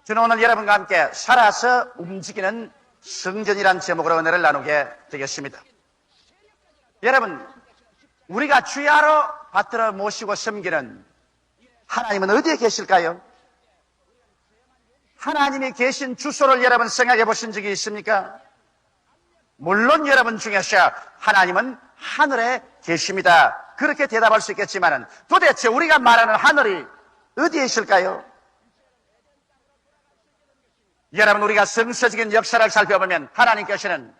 저는 오늘 여러분과 함께 살아서 움직이는 성전이란 제목으로 은혜를 나누게 되겠습니다. 여러분, 우리가 주야로 받들어 모시고 섬기는 하나님은 어디에 계실까요? 하나님이 계신 주소를 여러분 생각해 보신 적이 있습니까? 물론 여러분 중에서 하나님은 하늘에 계십니다. 그렇게 대답할 수 있겠지만 도대체 우리가 말하는 하늘이 어디에 있을까요? 여러분, 우리가 성서적인 역사를 살펴보면 하나님께서는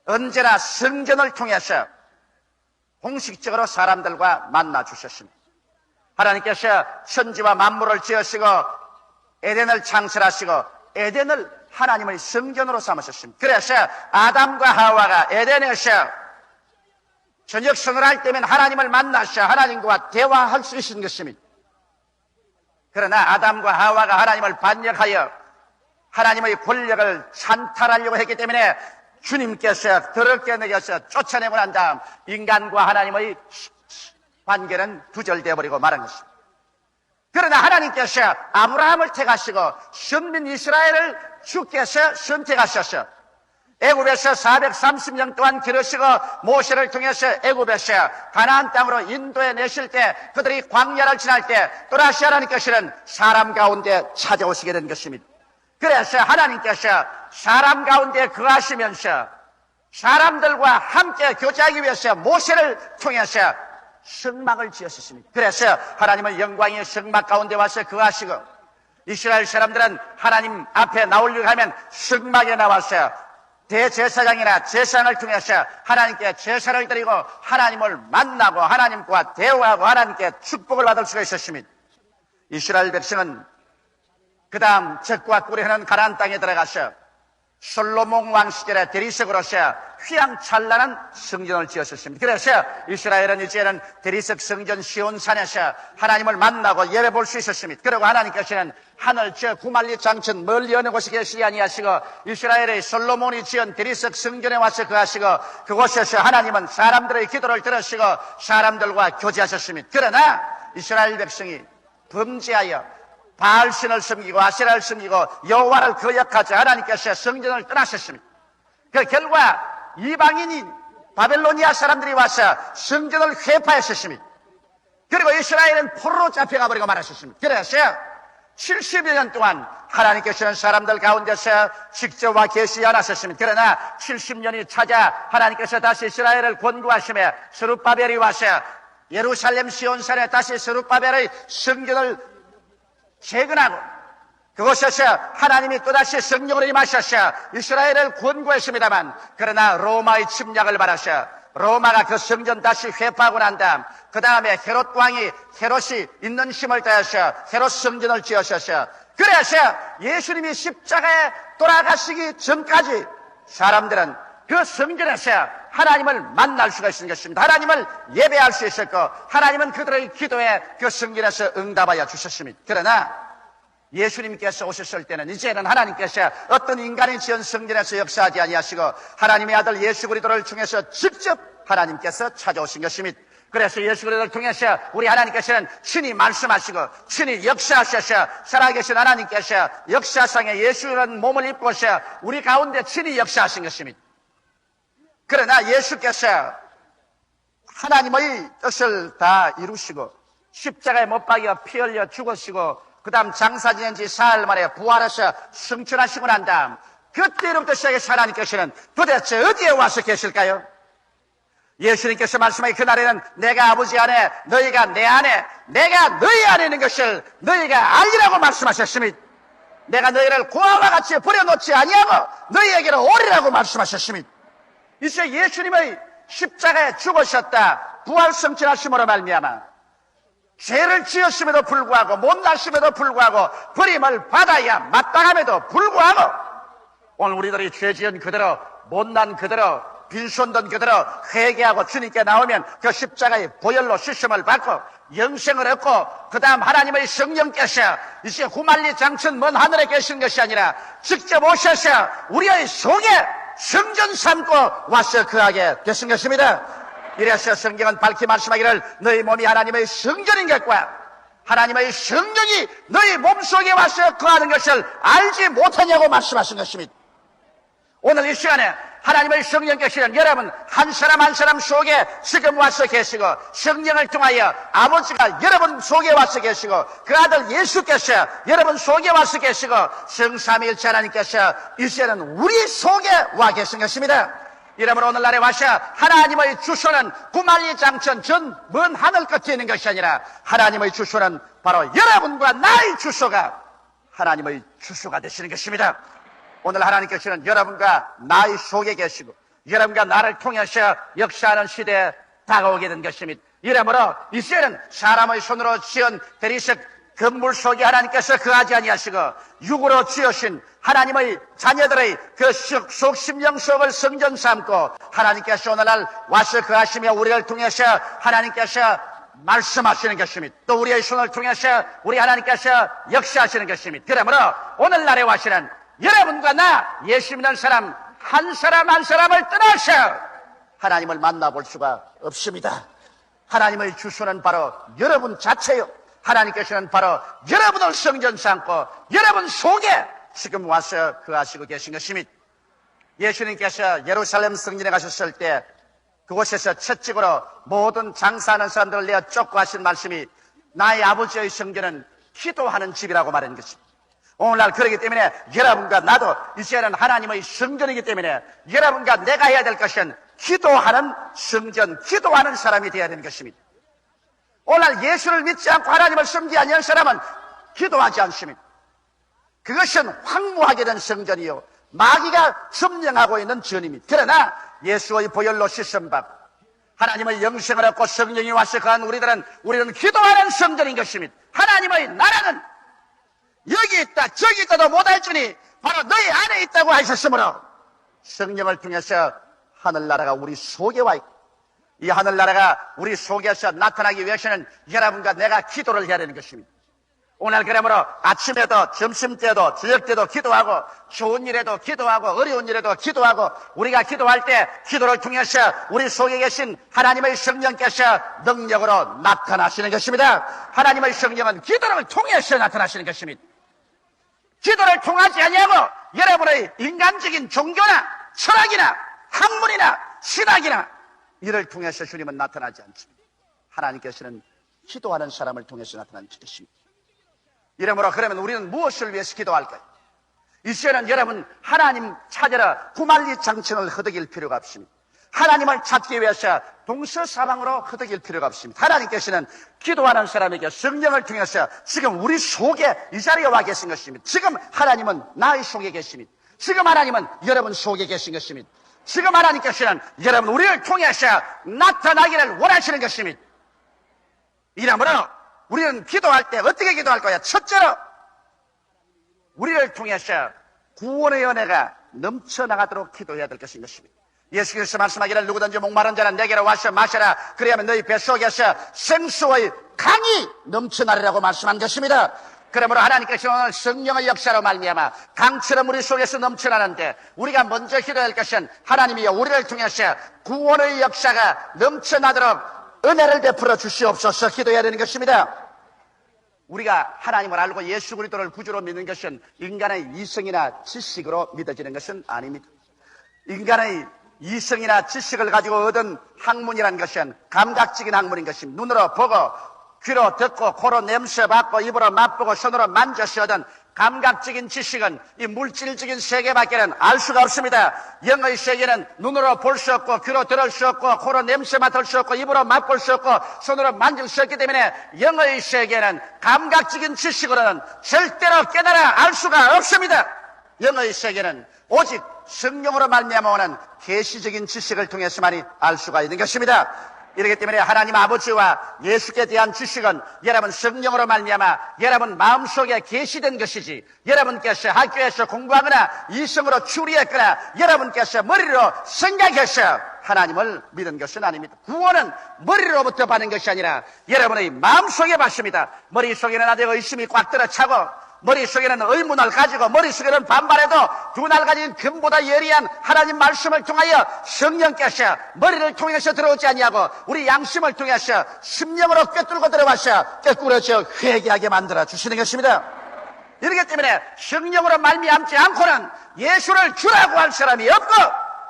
언제나 성전을 통해서 공식적으로 사람들과 만나 주셨습니다. 하나님께서 천지와 만물을 지으시고 에덴을 창설하시고 에덴을 하나님의 성전으로 삼으셨습니다. 그래서 아담과 하와가 에덴에서 저녁 생활할 때면 하나님을 만나서 하나님과 대화할 수 있는 것입니다. 그러나 아담과 하와가 하나님을 반역하여 하나님의 권력을 찬탈하려고 했기 때문에 주님께서 더럽게 내겨서 쫓아내고 난 다음 인간과 하나님의 관계는 두절되어 버리고 말한 것입니다. 그러나 하나님께서 아브라함을 택하시고 선민 이스라엘을 주께서 선택하셔서 애굽에서 430년 동안 기르시고 모세를 통해서 애굽에서 가나안 땅으로 인도해 내실 때 그들이 광야를 지날 때 또다시 하나님께서는 사람 가운데 찾아오시게 된 것입니다. 그래서 하나님께서 사람 가운데 거하시면서 사람들과 함께 교제하기 위해서 모세를 통해서 성막을 지었습니다. 그래서 하나님은 영광의 성막 가운데 와서 거하시고 이스라엘 사람들은 하나님 앞에 나오려고 하면 성막에 나와서 대제사장이나 제사장을 통해서 하나님께 제사를 드리고 하나님을 만나고 하나님과 대화하고 하나님께 축복을 받을 수가 있었습니다. 이스라엘 백성은 그 다음 적과 꿀이 흐르는 가나안 땅에 들어가서 솔로몬 왕 시절에 대리석으로서 휘황찬란한 성전을 지었습니다. 그래서 이스라엘은 이제는 대리석 성전 시온산에서 하나님을 만나고 예배 볼 수 있었습니다. 그리고 하나님께서는 하늘 저 구말리 장천 멀리 어느 곳에 계시지 아니하시고 이스라엘의 솔로몬이 지은 대리석 성전에 와서 거하시고 그곳에서 하나님은 사람들의 기도를 들으시고 사람들과 교제하셨습니다. 그러나 이스라엘 백성이 범죄하여 바알신을 섬기고 아세라를 섬기고 여호와를 거역하자 하나님께서 성전을 떠나셨습니다. 그 결과 이방인인 바벨로니아 사람들이 와서 성전을 회파했었습니다. 그리고 이스라엘은 포로로 잡혀가 버리고 말았었습니다. 그래서 70여 년 동안 하나님께서는 사람들 가운데서 직접 와 계시지 않았었습니다. 그러나 70년이 차자 하나님께서 다시 이스라엘을 권고하시며 스룹바벨이 와서 예루살렘 시온산에 다시 스룹바벨의 성전을 재건하고 그곳에서 하나님이 또다시 성령으로 임하셔서 이스라엘을 권고했습니다만 그러나 로마의 침략을 받아서 로마가 그 성전 다시 회파하고 난 다음 그 다음에 헤롯 왕이 헤롯이 있는 힘을 다해서 헤롯 성전을 지으셔서 그래서 예수님이 십자가에 돌아가시기 전까지 사람들은 그 성전에서 하나님을 만날 수가 있는 것입니다. 하나님을 예배할 수 있었고 하나님은 그들의 기도에 그 성전에서 응답하여 주셨습니다. 그러나 예수님께서 오셨을 때는 이제는 하나님께서 어떤 인간이 지은 성전에서 역사하지 아니하시고 하나님의 아들 예수 그리스도를 통해서 직접 하나님께서 찾아오신 것입니다. 그래서 예수 그리스도를 통해서 우리 하나님께서는 친히 말씀하시고 친히 역사하셔서 살아계신 하나님께서 역사상에 예수라는 몸을 입고서 우리 가운데 친히 역사하신 것입니다. 그러나 예수께서 하나님의 뜻을 다 이루시고 십자가에 못 박여 피 흘려 죽으시고 그 다음 장사 지낸 지 사흘 만에 부활해서 승천하시고 난 다음 그때로부터 시작해서 하나님께서는 도대체 어디에 와서 계실까요? 예수님께서 말씀하신 그날에는 내가 아버지 안에 너희가 내 안에 내가 너희 안에 있는 것을 너희가 알리라고 말씀하셨습니다. 내가 너희를 고아와 같이 버려놓지 아니하고 너희에게로 오리라고 말씀하셨습니다. 이제 예수님의 십자가에 죽으셨다 부활 승천하심으로 말미암아 죄를 지었음에도 불구하고 못났음에도 불구하고 버림을 받아야 마땅함에도 불구하고 오늘 우리들이 죄 지은 그대로 못난 그대로 빈손든 그대로 회개하고 주님께 나오면 그 십자가의 보혈로 씻음을 받고 영생을 얻고 그 다음 하나님의 성령께서 이제 후말리 장천 먼 하늘에 계신 것이 아니라 직접 오셔서 우리의 속에 성전 삼고 와서 거하게 되신 것입니다. 이래서 성경은 밝히 말씀하기를 너희 몸이 하나님의 성전인 것과 하나님의 성령이 너희 몸속에 와서 거하는 것을 알지 못하냐고 말씀하신 것입니다. 오늘 이 시간에 하나님의 성령께서는 여러분 한 사람 한 사람 속에 지금 와서 계시고, 성령을 통하여 아버지가 여러분 속에 와서 계시고, 그 아들 예수께서 여러분 속에 와서 계시고, 성삼위일체 하나님께서 이제는 우리 속에 와 계신 것입니다. 이러므로 오늘날에 와서 하나님의 주소는 구만리장천 전 먼 하늘 끝에 있는 것이 아니라, 하나님의 주소는 바로 여러분과 나의 주소가 하나님의 주소가 되시는 것입니다. 오늘 하나님께서는 여러분과 나의 속에 계시고, 여러분과 나를 통해서 역사하는 시대에 다가오게 된 것입니다. 이러므로 이제는 사람의 손으로 지은 대리석 건물 속에 하나님께서 거하지 아니하시고, 육으로 지으신 하나님의 자녀들의 그 속심령 속을 성전 삼고, 하나님께서 오늘날 와서 거하시며 우리를 통해서 하나님께서 말씀하시는 것입니다. 또 우리의 손을 통해서 우리 하나님께서 역사하시는 것입니다. 그러므로 오늘날에 와시는 여러분과 나, 예수 믿는 사람 한 사람 한 사람을 떠나서 하나님을 만나볼 수가 없습니다. 하나님의 주소는 바로 여러분 자체요, 하나님께서는 바로 여러분을 성전 삼고 여러분 속에 지금 와서 거하시고 계신 것입니다. 예수님께서 예루살렘 성전에 가셨을 때 그곳에서 채찍으로 모든 장사하는 사람들을 내어 쫓고 하신 말씀이, 나의 아버지의 성전은 기도하는 집이라고 말한 것입니다. 오늘날 그렇기 때문에 여러분과 나도 이제는 하나님의 성전이기 때문에 여러분과 내가 해야 될 것은 기도하는 성전, 기도하는 사람이 되어야 되는 것입니다. 오늘날 예수를 믿지 않고 하나님을 섬기지 않는 사람은 기도하지 않습니다. 그것은 황무하게 된 성전이요, 마귀가 점령하고 있는 전입니다. 그러나 예수의 보혈로 씻음받고 하나님의 영생을 얻고 성령이 와서 거한 우리는 기도하는 성전인 것입니다. 하나님의 나라는 여기 있다 저기 있다도 못할지니 바로 너희 안에 있다고 하셨으므로, 성령을 통해서 하늘나라가 우리 속에 와 있고, 이 하늘나라가 우리 속에서 나타나기 위해서는 여러분과 내가 기도를 해야 되는 것입니다. 오늘 그러므로 아침에도 점심때도 저녁때도 기도하고, 좋은 일에도 기도하고 어려운 일에도 기도하고, 우리가 기도할 때 기도를 통해서 우리 속에 계신 하나님의 성령께서 능력으로 나타나시는 것입니다. 하나님의 성령은 기도를 통해서 나타나시는 것입니다. 기도를 통하지 아니하고 여러분의 인간적인 종교나 철학이나 학문이나 신학이나 이를 통해서 주님은 나타나지 않습니다. 하나님께서는 기도하는 사람을 통해서 나타나는 것입니다. 이러므로 그러면 우리는 무엇을 위해서 기도할까요? 이제는 여러분 하나님 찾으러 구만리장천을 허덕일 필요가 없습니다. 하나님을 찾기 위해서 동서사방으로 허덕일 필요가 없습니다. 하나님께서는 기도하는 사람에게 성령을 통해서 지금 우리 속에 이 자리에 와 계신 것입니다. 지금 하나님은 나의 속에 계십니다. 지금 하나님은 여러분 속에 계신 것입니다. 지금 하나님께서는 여러분 우리를 통해서 나타나기를 원하시는 것입니다. 이러므로 우리는 기도할 때 어떻게 기도할 거야? 첫째로 우리를 통해서 구원의 은혜가 넘쳐나가도록 기도해야 될 것인 것입니다. 예수께서 말씀하기를 누구든지 목마른 자는 내게로 와서 마셔라, 그리하면 너희 뱃속에서 생수의 강이 넘쳐나리라고 말씀한 것입니다. 그러므로 하나님께서 오늘 성령의 역사로 말미암아 강처럼 우리 속에서 넘쳐나는데, 우리가 먼저 기도할 것은 하나님이 우리를 통해서 구원의 역사가 넘쳐나도록 은혜를 베풀어 주시옵소서 기도해야 되는 것입니다. 우리가 하나님을 알고 예수 그리스도를 구주로 믿는 것은 인간의 이성이나 지식으로 믿어지는 것은 아닙니다. 인간의 이성이나 지식을 가지고 얻은 학문이라는 것은 감각적인 학문인 것입니다. 눈으로 보고 귀로 듣고 코로 냄새 맡고 입으로 맛보고 손으로 만져서 얻은 감각적인 지식은 이 물질적인 세계밖에는 알 수가 없습니다. 영의 세계는 눈으로 볼 수 없고 귀로 들을 수 없고 코로 냄새 맡을 수 없고 입으로 맛볼 수 없고 손으로 만질 수 없기 때문에 영의 세계는 감각적인 지식으로는 절대로 깨달아 알 수가 없습니다. 영의 세계는 오직 성령으로 말미암아 오는 계시적인 지식을 통해서만이 알 수가 있는 것입니다. 이렇기 때문에 하나님 아버지와 예수께 대한 지식은 여러분 성령으로 말미암아 여러분 마음속에 계시된 것이지, 여러분께서 학교에서 공부하거나 이성으로 추리했거나 여러분께서 머리로 생각해서 하나님을 믿은 것은 아닙니다. 구원은 머리로부터 받는 것이 아니라 여러분의 마음속에 받습니다. 머릿속에는 아직 의심이 꽉 들어 차고 머릿속에는 의문을 가지고 머릿속에는 반발해도 두 날 가진 금보다 예리한 하나님 말씀을 통하여 성령께서 머리를 통해서 들어오지 아니하고 우리 양심을 통해서 심령으로 꿰뚫고 들어와서 꿰뚫어져 회개하게 만들어 주시는 것입니다. 이렇기 때문에 성령으로 말미암지 않고는 예수를 주라고 할 사람이 없고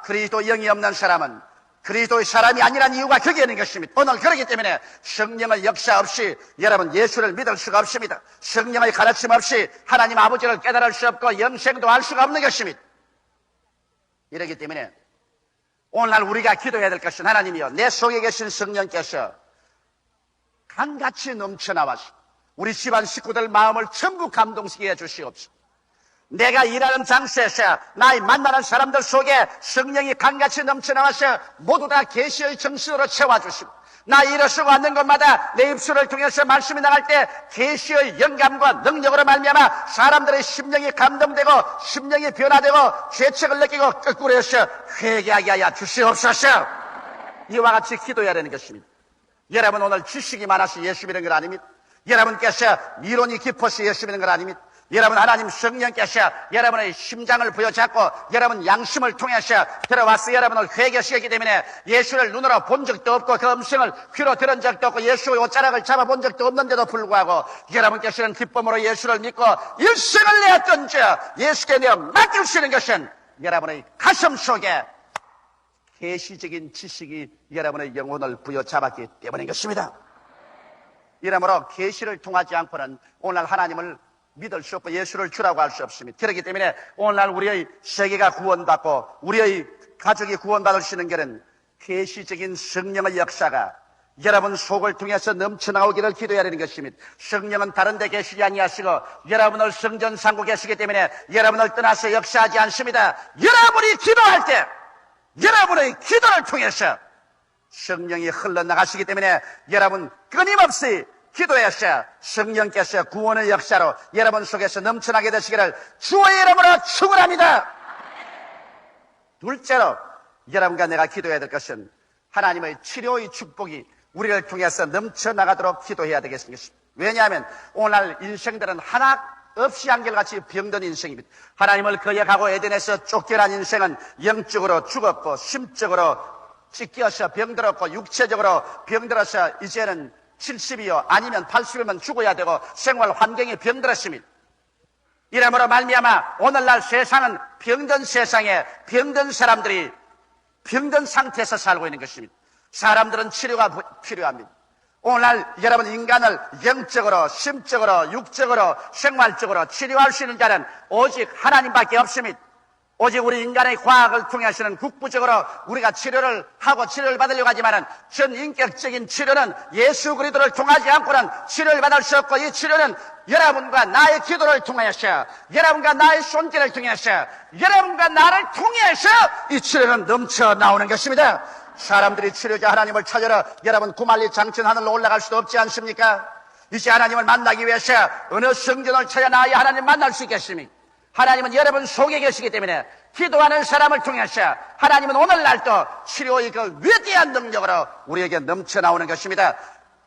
그리스도 영이 없는 사람은 그리스도의 사람이 아니란 이유가 거기에 있는 것입니다. 오늘 그렇기 때문에 성령의 역사 없이 여러분 예수를 믿을 수가 없습니다. 성령의 가르침 없이 하나님 아버지를 깨달을 수 없고 영생도 할 수가 없는 것입니다. 이렇기 때문에 오늘날 우리가 기도해야 될 것은 하나님이여 내 속에 계신 성령께서 강같이 넘쳐나와서 우리 집안 식구들 마음을 전부 감동시켜 주시옵소서. 내가 일하는 장소에서 나의 만나는 사람들 속에 성령이 강같이 넘쳐나와서 모두 다 계시의 정신으로 채워주시고 나 일어서고 앉는 곳마다 내 입술을 통해서 말씀이 나갈 때 계시의 영감과 능력으로 말미암아 사람들의 심령이 감동되고 심령이 변화되고 죄책을 느끼고 거꾸로 해서 회개하게 하여 주시옵소서. 이와 같이 기도해야 되는 것입니다. 여러분 오늘 지식이 많아서 예수 믿는 건 아닙니다. 여러분께서 이론이 깊어서 예수 믿는 건 아닙니다. 여러분 하나님 성령께서 여러분의 심장을 부여잡고 여러분 양심을 통해서 들어와서 여러분을 회개시켰기 때문에 예수를 눈으로 본 적도 없고 그 음성을 귀로 들은 적도 없고 예수의 옷자락을 잡아본 적도 없는데도 불구하고 여러분께서는 기쁨으로 예수를 믿고 일생을 내었던저 예수께 내어 맡기시는 것은 여러분의 가슴 속에 계시적인 지식이 여러분의 영혼을 부여잡았기 때문인 것입니다. 이러므로 계시를 통하지 않고는 오늘 하나님을 믿을 수 없고 예수를 주라고 할 수 없습니다. 그렇기 때문에 오늘날 우리의 세계가 구원받고 우리의 가족이 구원받을 수 있는 길은 계시적인 성령의 역사가 여러분 속을 통해서 넘쳐나오기를 기도해야 하는 것입니다. 성령은 다른 데 계시지 아니하시고 여러분을 성전 삼고 계시기 때문에 여러분을 떠나서 역사하지 않습니다. 여러분이 기도할 때 여러분의 기도를 통해서 성령이 흘러나가시기 때문에 여러분 끊임없이 기도해서 성령께서 구원의 역사로 여러분 속에서 넘쳐나게 되시기를 주의 이름으로 축원합니다. 둘째로 여러분과 내가 기도해야 될 것은 하나님의 치료의 축복이 우리를 통해서 넘쳐나가도록 기도해야 되겠습니다. 왜냐하면 오늘 인생들은 하나 없이 한결같이 병든 인생입니다. 하나님을 거역하고 에덴에서 쫓겨난 인생은 영적으로 죽었고 심적으로 찢겨서 병들었고 육체적으로 병들어서 이제는 70이요 아니면 80이면 죽어야 되고 생활 환경이 병들었습니다. 이러므로 말미암아 오늘날 세상은 병든 세상에 병든 사람들이 병든 상태에서 살고 있는 것입니다. 사람들은 치료가 필요합니다. 오늘날 여러분 인간을 영적으로 심적으로 육적으로 생활적으로 치료할 수 있는 자는 오직 하나님밖에 없습니다. 오직 우리 인간의 과학을 통해서는 국부적으로 우리가 치료를 하고 치료를 받으려고 하지만은 전 인격적인 치료는 예수 그리스도를 통하지 않고는 치료를 받을 수 없고 이 치료는 여러분과 나의 기도를 통해서 여러분과 나의 손길을 통해서 여러분과 나를 통해서 이 치료는 넘쳐 나오는 것입니다. 사람들이 치료자 하나님을 찾으러 여러분 구말리 장천 하늘로 올라갈 수도 없지 않습니까? 이제 하나님을 만나기 위해서 어느 성전을 찾아 나아야 하나님 만날 수 있겠습니까? 하나님은 여러분 속에 계시기 때문에 기도하는 사람을 통해서 하나님은 오늘날도 치료의 그 위대한 능력으로 우리에게 넘쳐나오는 것입니다.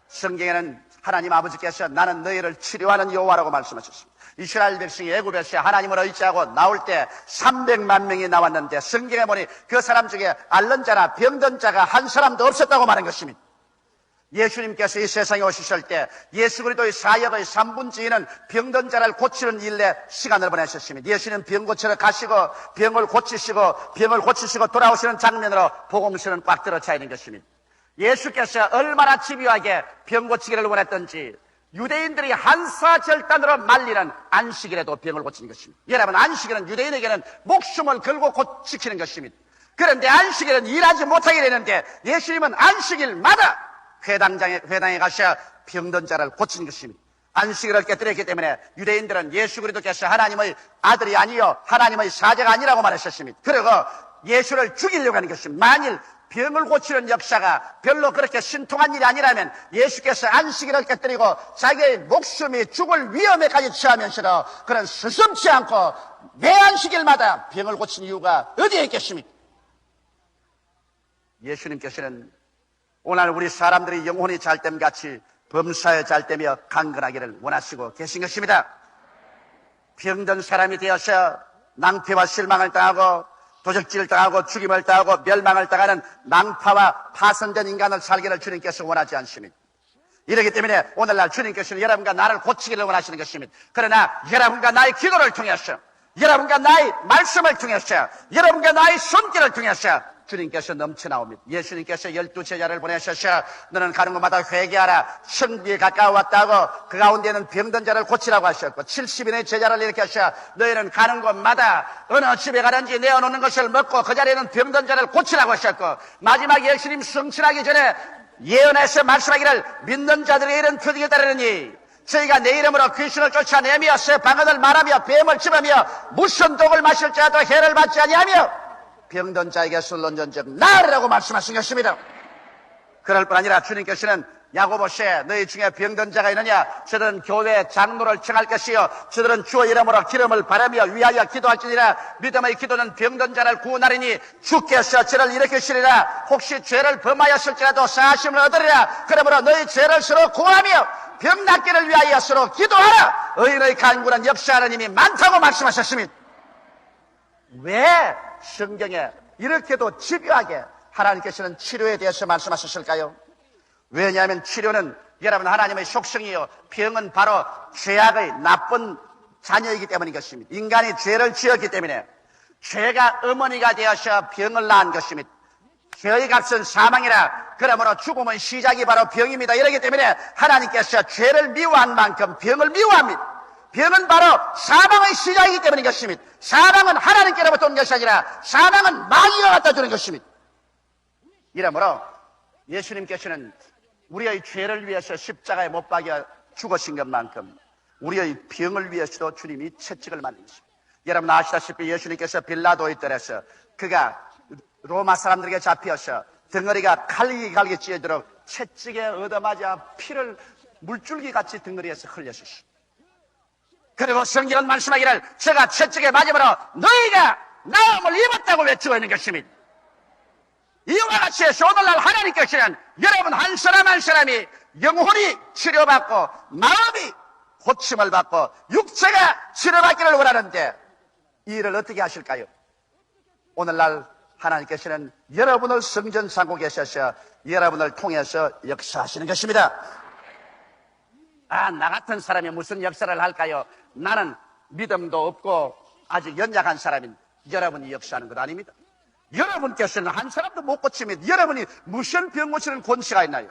성경에는 하나님 아버지께서 나는 너희를 치료하는 여호와라고 말씀하셨습니다. 이스라엘 백성이 애굽에서 하나님을 의지하고 나올 때 300만 명이 나왔는데 성경에 보니 그 사람 중에 앓는 자나 병든 자가 한 사람도 없었다고 말한 것입니다. 예수님께서 이 세상에 오셨을 때 예수 그리스도의 사역의 3분의2는 병든 자를 고치는 일에 시간을 보내셨습니다. 예수님 병 고치러 가시고 병을 고치시고 돌아오시는 장면으로 복음서는 꽉 들어차 있는 것입니다. 예수께서 얼마나 집요하게 병 고치기를 원했던지 유대인들이 한사절단으로 말리는 안식일에도 병을 고치는 것입니다. 여러분 안식일은 유대인에게는 목숨을 걸고 지키는 것입니다. 그런데 안식일은 일하지 못하게 되는데 예수님은 안식일마다 회당에 가셔 병든 자를 고치는 것입니다. 안식일을 깨뜨렸기 때문에 유대인들은 예수 그리스도께서 하나님의 아들이 아니요 하나님의 사자가 아니라고 말하셨습니다. 그리고 예수를 죽이려고 하는 것입니다. 만일 병을 고치는 역사가 별로 그렇게 신통한 일이 아니라면 예수께서 안식일을 깨뜨리고 자기의 목숨이 죽을 위험에까지 처하면서도 그런 스승치 않고 매 안식일마다 병을 고친 이유가 어디에 있겠습니까? 예수님께서는 오늘 우리 사람들이 영혼이 잘됨같이 범사에 잘되며 강건하기를 원하시고 계신 것입니다. 병든 사람이 되어서 낭패와 실망을 당하고 도적질을 당하고 죽임을 당하고 멸망을 당하는 낭파와 파손된 인간을 살기를 주님께서 원하지 않습니다. 이렇기 때문에 오늘날 주님께서는 여러분과 나를 고치기를 원하시는 것입니다. 그러나 여러분과 나의 기도를 통해서, 여러분과 나의 말씀을 통해서, 여러분과 나의 손길을 통해서 주님께서 넘쳐나옵니다. 예수님께서 12제자를 보내셔서 너는 가는 곳마다 회개하라. 천국에 가까워왔다고 그 가운데는 병든 자를 고치라고 하셨고, 70인의 제자를 일으켜서 너희는 가는 곳마다 어느 집에 가든지 내어놓는 것을 먹고 그 자리에는 병든 자를 고치라고 하셨고, 마지막 예수님 승천하기 전에 예언해서 말씀하기를 믿는 자들의 이런 표적에 따르느니 저희가 내 이름으로 귀신을 쫓아내며 쇠방언을 말하며 뱀을 집으며 무슨 독을 마실지라도 해를 받지 아니하며 병든 자에게 술 얹은즉 나으라고 말씀하신 것입니다. 그럴 뿐 아니라 주님께서는 야고보시에 너희 중에 병든 자가 있느냐? 저들은 교회 장로를 청할 것이요 저들은 주의 이름으로 기름을 바라며 위하여 기도할지니라. 믿음의 기도는 병든 자를 구원하리니 주께서 저를 일으키시리라. 혹시 죄를 범하였을지라도 사하심을 얻으리라. 그러므로 너희 죄를 서로 구하며 병 낫기를 위하여 서로 기도하라. 의인의 간구는 역사하는 힘이 많다고 말씀하셨습니다. 왜 성경에 이렇게도 집요하게 하나님께서는 치료에 대해서 말씀하셨을까요? 왜냐하면 치료는 여러분 하나님의 속성이요, 병은 바로 죄악의 나쁜 자녀이기 때문인 것입니다. 인간이 죄를 지었기 때문에 죄가 어머니가 되어서 병을 낳은 것입니다. 죄의 값은 사망이라. 그러므로 죽음의 시작이 바로 병입니다. 이렇기 때문에 하나님께서 죄를 미워한 만큼 병을 미워합니다. 병은 바로 사망의 시작이기 때문인 것입니다. 사망은 하나님께로부터 온 것이 아니라 사망은 마귀가 갖다 주는 것입니다. 이러므로 예수님께서는 우리의 죄를 위해서 십자가에 못 박여 죽으신 것만큼 우리의 병을 위해서도 주님이 채찍을 맞는 것입니다. 여러분 아시다시피 예수님께서 빌라도의 뜰에서 그가 로마 사람들에게 잡혀서 덩어리가 갈기 찌도록 채찍에 얻어맞아 피를 물줄기 같이 덩어리에서 흘렸으시. 그리고 성경은 말씀하기를 제가 채찍에 맞음으로 너희가 나음을 입었다고 외치고 있는 것입니다. 이와 같이 해서 오늘날 하나님께서는 여러분 한 사람 한 사람이 영혼이 치료받고 마음이 고침을 받고 육체가 치료받기를 원하는데 이 일을 어떻게 하실까요? 오늘날 하나님께서는 여러분을 성전 삼고 계셔서 여러분을 통해서 역사하시는 것입니다. 나 같은 사람이 무슨 역사를 할까요? 나는 믿음도 없고 아직 연약한 사람인 여러분이 역사하는 것 아닙니다. 여러분께서는 한 사람도 못 고치면 여러분이 무슨 병 고치는 권세가 있나요?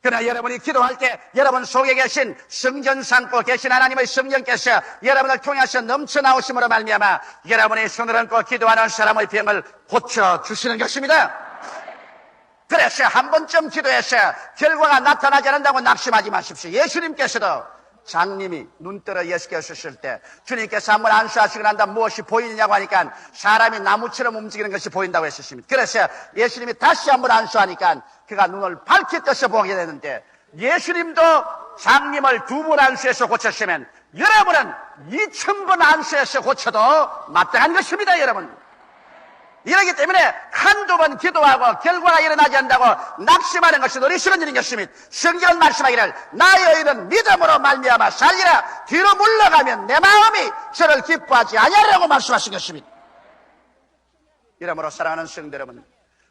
그러나 여러분이 기도할 때 여러분 속에 계신 성전 삼고 계신 하나님의 성령께서 여러분을 통해서 넘쳐나오심으로 말미암아 여러분이 손을 얹고 기도하는 사람의 병을 고쳐주시는 것입니다. 그래서 한 번쯤 기도해서 결과가 나타나지 않는다고 낙심하지 마십시오. 예수님께서도 장님이 눈뜨러 예수께서 쓰실 때 주님께서 한번 안수하시고 난 다음 무엇이 보이느냐고 하니까 사람이 나무처럼 움직이는 것이 보인다고 했었습니다. 그래서 예수님이 다시 한번 안수하니까 그가 눈을 밝히 떠서 보게 되는데 예수님도 장님을 2번 안수해서 고쳤으면 여러분은 2000번 안수해서 고쳐도 마땅한 것입니다. 여러분 이러기 때문에 한두 번 기도하고 결과가 일어나지 않는다고 낙심하는 것은 어리석은 일인 것입니다. 성경은 말씀하기를 나의 의인은 믿음으로 말미암아 살리라. 뒤로 물러가면 내 마음이 저를 기뻐하지 아니하리라고 말씀하신 것입니다. 이러므로 사랑하는 성도 여러분,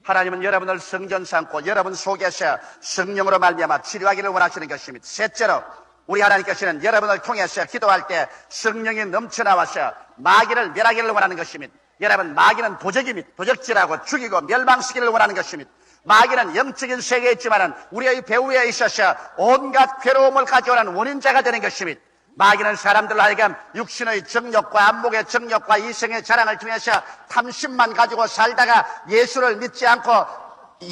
하나님은 여러분을 성전 삼고 여러분 속에서 성령으로 말미암아 치료하기를 원하시는 것입니다. 셋째로 우리 하나님께서는 여러분을 통해서 기도할 때 성령이 넘쳐나와서 마귀를 멸하기를 원하는 것입니다. 여러분 마귀는 도적입니다. 도적질하고 죽이고 멸망시키기를 원하는 것입니다. 마귀는 영적인 세계에 있지만 우리의 배후에 있어서 온갖 괴로움을 가져오는 원인자가 되는 것입니다. 마귀는 사람들로 하여금 육신의 정욕과 안목의 정욕과 이성의 자랑을 통해서 탐심만 가지고 살다가 예수를 믿지 않고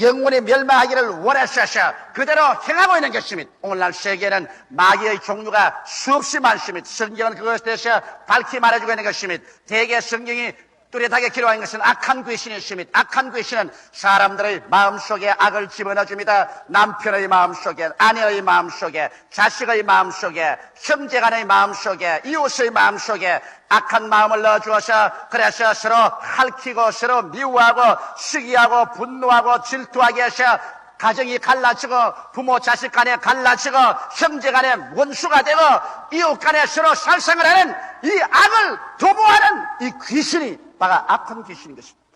영혼이 멸망하기를 원하셔서 그대로 행하고 있는 것입니다. 오늘날 세계에는 마귀의 종류가 수없이 많습니다. 성경은 그것에 대해서 밝히 말해주고 있는 것입니다. 대개 성경이 뚜렷하게 기록한 것은 악한 귀신이 있습니다. 악한 귀신은 사람들의 마음속에 악을 집어넣어줍니다. 남편의 마음속에, 아내의 마음속에, 자식의 마음속에, 형제간의 마음속에, 이웃의 마음속에 악한 마음을 넣어주어서 그래서 서로 핥히고 서로 미워하고 시기하고 분노하고 질투하게 해서 가정이 갈라지고 부모 자식 간에 갈라지고 형제 간에 원수가 되고 이웃 간에 서로 살상을 하는 이 악을 도모하는 이 귀신이 바로 악한 귀신인 것입니다.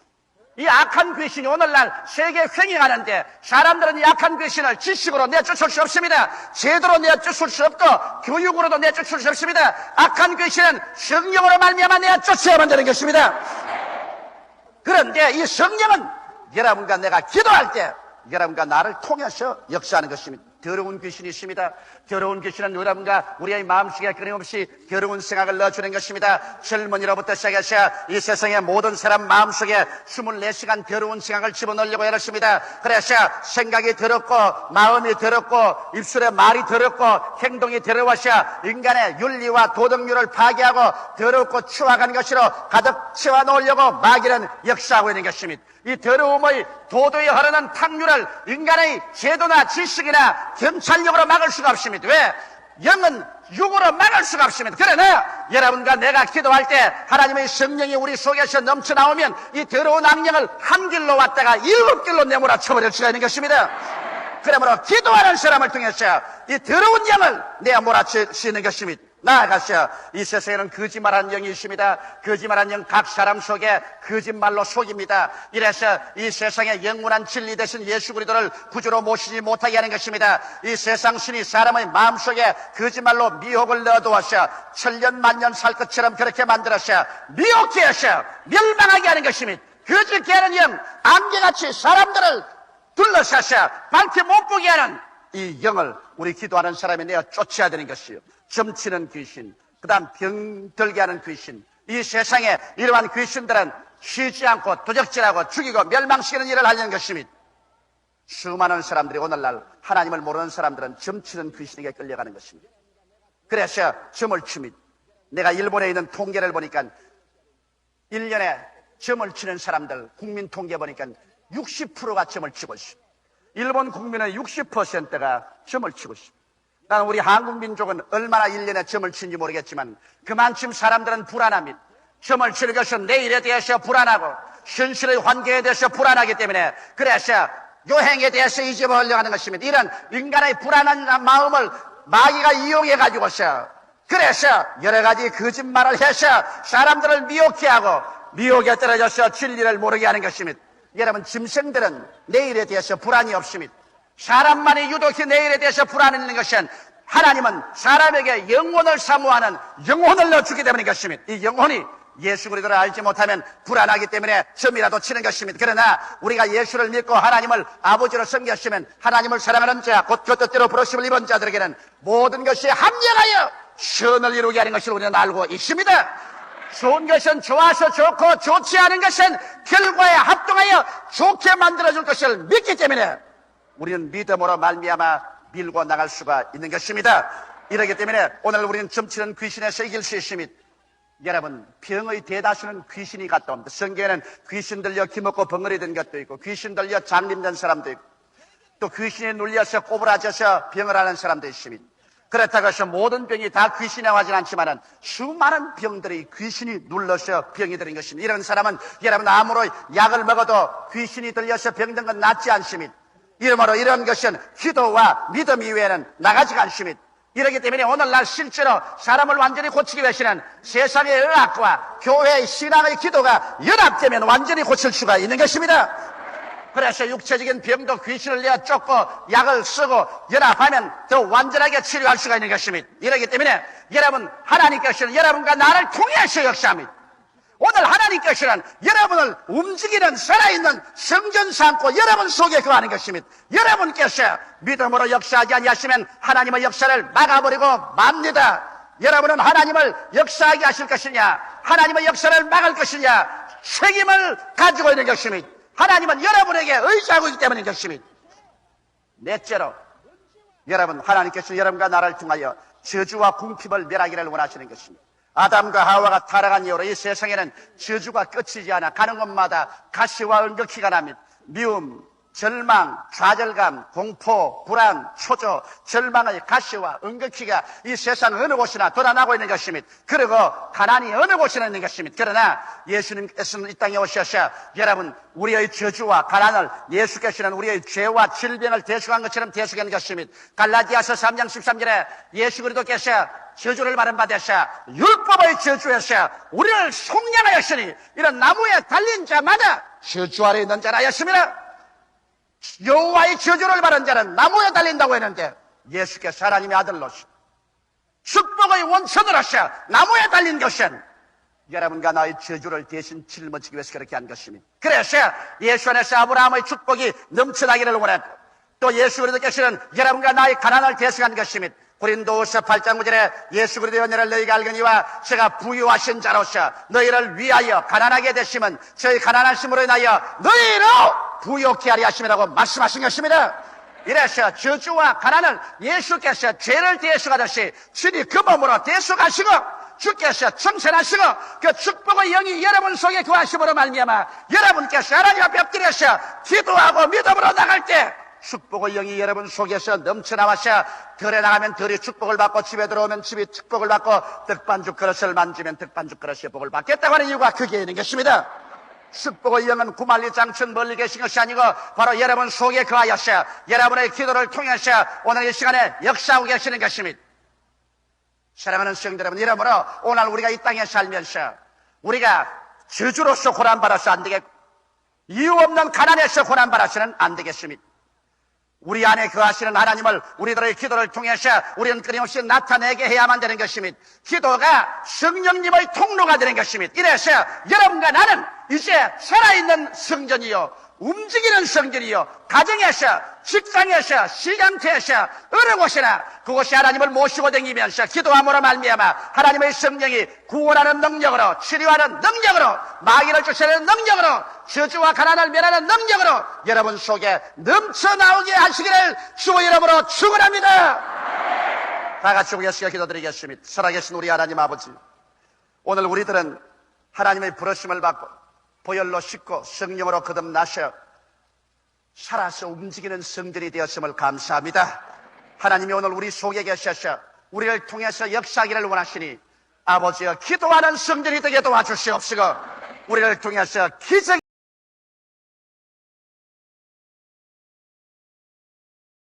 이 악한 귀신이 오늘날 세계에 횡행하는데 사람들은 이 악한 귀신을 지식으로 내쫓을 수 없습니다. 제도로 내쫓을 수 없고 교육으로도 내쫓을 수 없습니다. 악한 귀신은 성령으로 말미암아 내쫓아야만 되는 것입니다. 그런데 이 성령은 여러분과 내가 기도할 때 여러분과 나를 통해서 역사하는 것입니다. 더러운 귀신이 있습니다. 더러운 귀신은 여러분과 우리의 마음속에 끊임없이 더러운 생각을 넣어주는 것입니다. 젊은이로부터 시작해서 이 세상의 모든 사람 마음속에 24시간 더러운 생각을 집어넣으려고 애쓰십니다. 그래서 생각이 더럽고 마음이 더럽고 입술에 말이 더럽고 행동이 더러워서 인간의 윤리와 도덕률을 파괴하고 더럽고 추악한 것으로 가득 채워놓으려고 마귀는 역사하고 있는 것입니다. 이 더러움의 도도에 흐르는 탕류를 인간의 제도나 지식이나 경찰력으로 막을 수가 없습니다. 왜? 영은 육으로 막을 수가 없습니다. 그러나 여러분과 내가 기도할 때 하나님의 성령이 우리 속에서 넘쳐나오면 이 더러운 악령을 한 길로 왔다가 7길로 내몰아쳐버릴 수가 있는 것입니다. 그러므로 기도하는 사람을 통해서 이 더러운 영을 내몰아칠 수 있는 것입니다. 나아가서 이 세상에는 거짓말하는 영이 있습니다. 거짓말하는 영 각 사람 속에 거짓말로 속입니다. 이래서 이 세상에 영원한 진리 되신 예수 그리스도를 구주로 모시지 못하게 하는 것입니다. 이 세상 신이 사람의 마음속에 거짓말로 미혹을 넣어두어서 천년 만년 살 것처럼 그렇게 만들어서 미혹해 해서 멸망하게 하는 것입니다. 거짓게 하는 영, 안개같이 사람들을 둘러싸서 밝히 못 보게 하는 이 영을 우리 기도하는 사람이 내어 쫓아야 되는 것이요. 점치는 귀신, 그 다음 병들게 하는 귀신. 이 세상에 이러한 귀신들은 쉬지 않고 도적질하고 죽이고 멸망시키는 일을 하려는 것입니다. 수많은 사람들이 오늘날 하나님을 모르는 사람들은 점치는 귀신에게 끌려가는 것입니다. 그래서 점을 칩니다. 내가 일본에 있는 통계를 보니까 1년에 점을 치는 사람들 국민 통계 보니까 60%가 점을 치고 있습니다. 일본 국민의 60%가 점을 치고 있습니다. 나는 우리 한국 민족은 얼마나 1년에 점을 치는지 모르겠지만 그만큼 사람들은 불안합니다. 점을 치는 것은 내일에 대해서 불안하고 현실의 환경에 대해서 불안하기 때문에 그래서 여행에 대해서 잊어버리려고 하는 것입니다. 이런 인간의 불안한 마음을 마귀가 이용해가지고서 그래서 여러 가지 거짓말을 해서 사람들을 미혹해 하고 미혹에 떨어져서 진리를 모르게 하는 것입니다. 여러분, 짐승들은 내일에 대해서 불안이 없습니다. 사람만이 유독히 내일에 대해서 불안이 있는 것은 하나님은 사람에게 영혼을 사모하는 영혼을 넣어주기 때문인 것입니다. 이 영혼이 예수 그리스도를 알지 못하면 불안하기 때문에 점이라도 치는 것입니다. 그러나 우리가 예수를 믿고 하나님을 아버지로 섬겼으면 하나님을 사랑하는 자, 곧 그 뜻대로 부르심을 입은 자들에게는 모든 것이 합력하여 선을 이루게 하는 것을 우리는 알고 있습니다. 좋은 것은 좋아서 좋고 좋지 않은 것은 결과에 합동하여 좋게 만들어줄 것을 믿기 때문에 우리는 믿음으로 말미암아 밀고 나갈 수가 있는 것입니다. 이러기 때문에 오늘 우리는 점치는 귀신에서 이길 수 있습니다. 여러분, 병의 대다수는 귀신이 갔다 옵니다. 성경에는 귀신 들려 기먹고 벙어리 된 것도 있고 귀신 들려 장림된 사람도 있고 또 귀신에 눌려서 꼬부라져서 병을 하는 사람도 있습니다. 그렇다고 해서 모든 병이 다 귀신에 하진 않지만 수많은 병들이 귀신이 눌러서 병이 되는 것입니다. 이런 사람은 여러분 아무리 약을 먹어도 귀신이 들려서 병든 건 낫지 않습니다. 이러므로 이런 것은 기도와 믿음 이외에는 나가지가 않습니다. 이렇기 때문에 오늘날 실제로 사람을 완전히 고치기 위해서는 세상의 의학과 교회의 신앙의 기도가 연합되면 완전히 고칠 수가 있는 것입니다. 그래서 육체적인 병도 귀신을 내어 쫓고 약을 쓰고 연합하면 더 완전하게 치료할 수가 있는 것입니다. 이렇기 때문에 여러분, 하나님께서는 여러분과 나를 통해서 역사합니다. 오늘 하나님께서는 여러분을 움직이는 살아있는 성전 삼고 여러분 속에 거하는 것입니다. 여러분께서 믿음으로 역사하지 아니하시면 하나님의 역사를 막아버리고 맙니다. 여러분은 하나님을 역사하게 하실 것이냐, 하나님의 역사를 막을 것이냐 책임을 가지고 있는 것입니다. 하나님은 여러분에게 의지하고 있기 때문인 것입니다. 넷째로, 여러분, 하나님께서 여러분과 나를 통하여 저주와 궁핍을 멸하기를 원하시는 것입니다. 아담과 하와가 타락한 이후로 이 세상에는 저주가 끝이지 않아 가는 곳마다 가시와 은극히가 납니다. 미움, 절망, 좌절감, 공포, 불안, 초조, 절망의 가시와 응급기가 이 세상 어느 곳이나 드러나고 있는 것입니다. 그리고 가난이 어느 곳이나 있는 것입니다. 그러나 예수님께서는 이 땅에 오셔서 여러분 우리의 저주와 가난을 예수께서는 우리의 죄와 질병을 대속한 것처럼 대속한 것입니다. 갈라디아서 3장 13절에 예수 그리스도께서 저주를 받은 바되사 율법의 저주에서 우리를 속량하였으니 이런 나무에 달린 자마다 저주 아래 있는 자라 하였습니다. 여호와의 저주를 받은 자는 나무에 달린다고 했는데 예수께서 하나님의 아들로서 축복의 원천으로서 나무에 달린 것은 여러분과 나의 저주를 대신 짊어지기 위해서 그렇게 한 것입니다. 그래서 예수 안에서 아브라함의 축복이 넘쳐나기를 원했고 또 예수 그리스도께서는 여러분과 나의 가난을 대속한 것입니다. 고린도후서 8장 9절에 예수 그리스도의 은혜를 너희가 알거니와 제가 부유하신 자로서 너희를 위하여 가난하게 되심은 저희 가난하심으로 인하여 너희로 부유케 하리 하심이라고 말씀하신 것입니다. 이래서 저주와 가난을 예수께서 죄를 대속하듯이 주님 그 몸으로 대속하시고 주께서 청산하시고 그 축복의 영이 여러분 속에 거하심으로 말미암아 여러분께서 하나님 앞에 엎드려서 기도하고 믿음으로 나갈 때 축복의 영이 여러분 속에서 넘쳐나와서 덜에 나가면 덜이 축복을 받고 집에 들어오면 집이 축복을 받고 득반죽 그릇을 만지면 득반죽 그릇이 복을 받겠다고 하는 이유가 거기에 있는 것입니다. 축복의 영은 구만리 장천 멀리 계신 것이 아니고 바로 여러분 속에 거하여서 여러분의 기도를 통해서 오늘 이 시간에 역사하고 계시는 것입니다. 사랑하는 성도 여러분, 이러므로 오늘 우리가 이 땅에 살면서 우리가 저주로서 고난받아서 안 되겠고 이유 없는 가난에서 고난받아서는 안 되겠습니다. 우리 안에 거하시는 하나님을 우리들의 기도를 통해서 우리는 끊임없이 나타내게 해야만 되는 것입니다. 기도가 성령님의 통로가 되는 것입니다. 이래서 여러분과 나는 이제 살아있는 성전이요 움직이는 성전이요 가정에서 직장에서 시간대에서 어느 곳이나 그곳이 하나님을 모시고 다니면서 기도함으로 말미암아 하나님의 성령이 구원하는 능력으로 치료하는 능력으로 마귀를 쫓아내는 능력으로 저주와 가난을 멸하는 능력으로 여러분 속에 넘쳐나오게 하시기를 주의 이름으로 축원합니다. 다 같이 우리가 기도드리겠습니다. 살아계신 우리 하나님 아버지, 오늘 우리들은 하나님의 부르심을 받고 보혈로 씻고 성령으로 거듭나셔 살아서 움직이는 성전이 되었음을 감사합니다. 하나님이 오늘 우리 속에 계셔서 우리를 통해서 역사하기를 원하시니 아버지여 기도하는 성전이 되게 도와주시옵시고 우리를 통해서 기적이